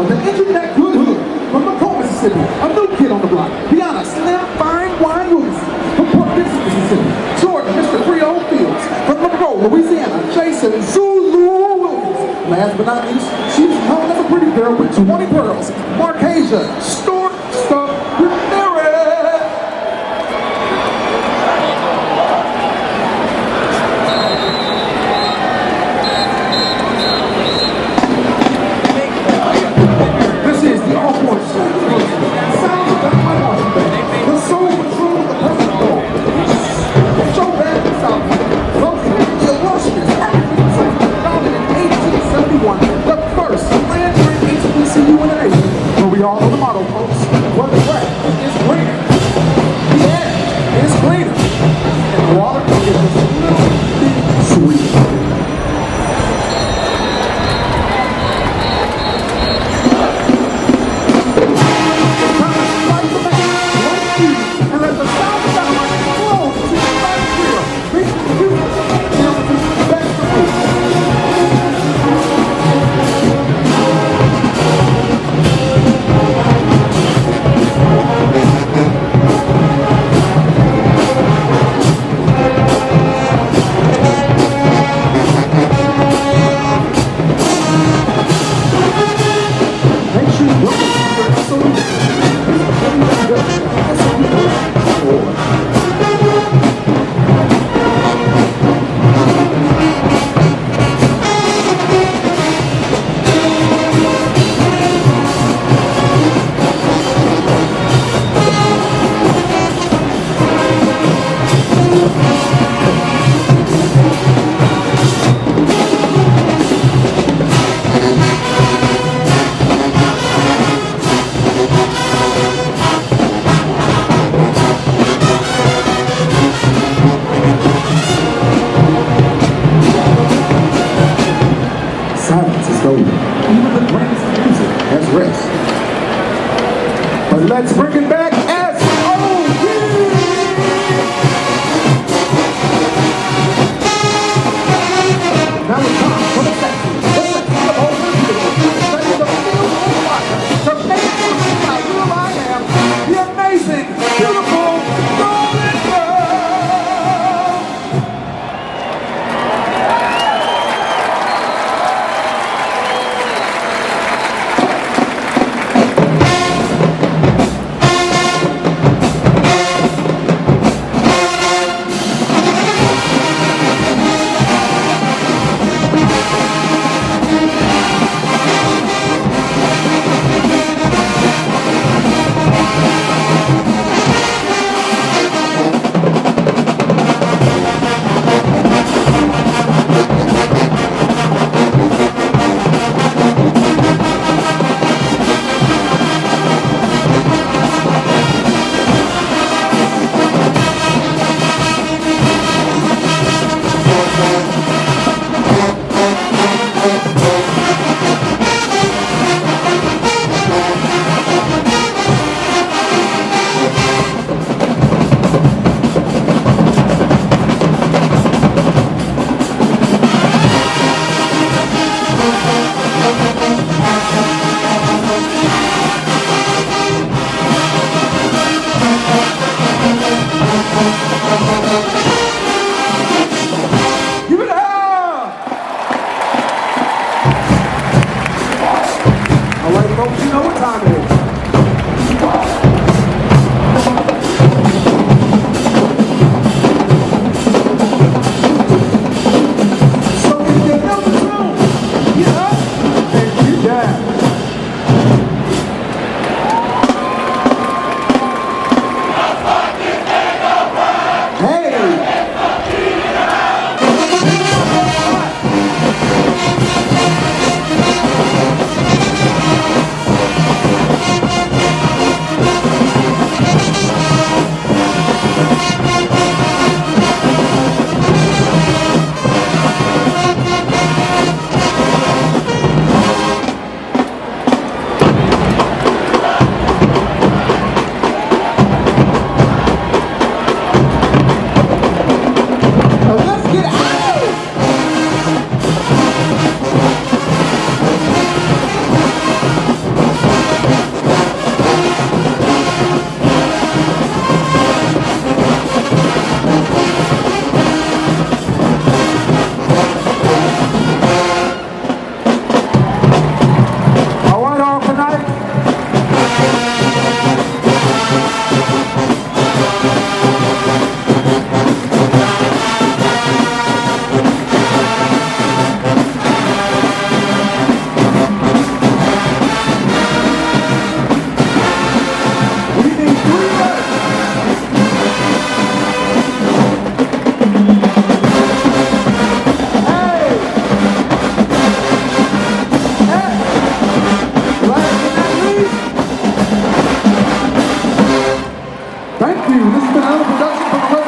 with an engine that good hood. From Macomb, Mississippi, a new kid on the block. Be honest, now fine wine movies. From Port Vincent, Mississippi, Jordan, Mr. Creole Fields. From Monroe, Louisiana, Jason Zulu Wilkins. Last but not least, she's known as a pretty girl with 20 pearls. Marcasia, Stork Stuff Ramirez. This is the all-point show. Sounds of that my heart. The soul patrol of the perfect goal. Show back in South. Located the illustrious African site founded in 1871. The first land-grant HBCU in the nation. But we all know the motto, folks. What the grass is greener. The air is cleaner. And the water is just a little bit sweeter. Silence is golden. Even the greatest music has rest. But let's bring it back S.O.B. Now it's time for the section. The section of all the beautiful. The section of field on fire. To make it how real I am. The amazing, beautiful, golden girl. Folks, you know what time it is. So if you know the tune, get up and get down. Hey! Thank you. This has been another production from the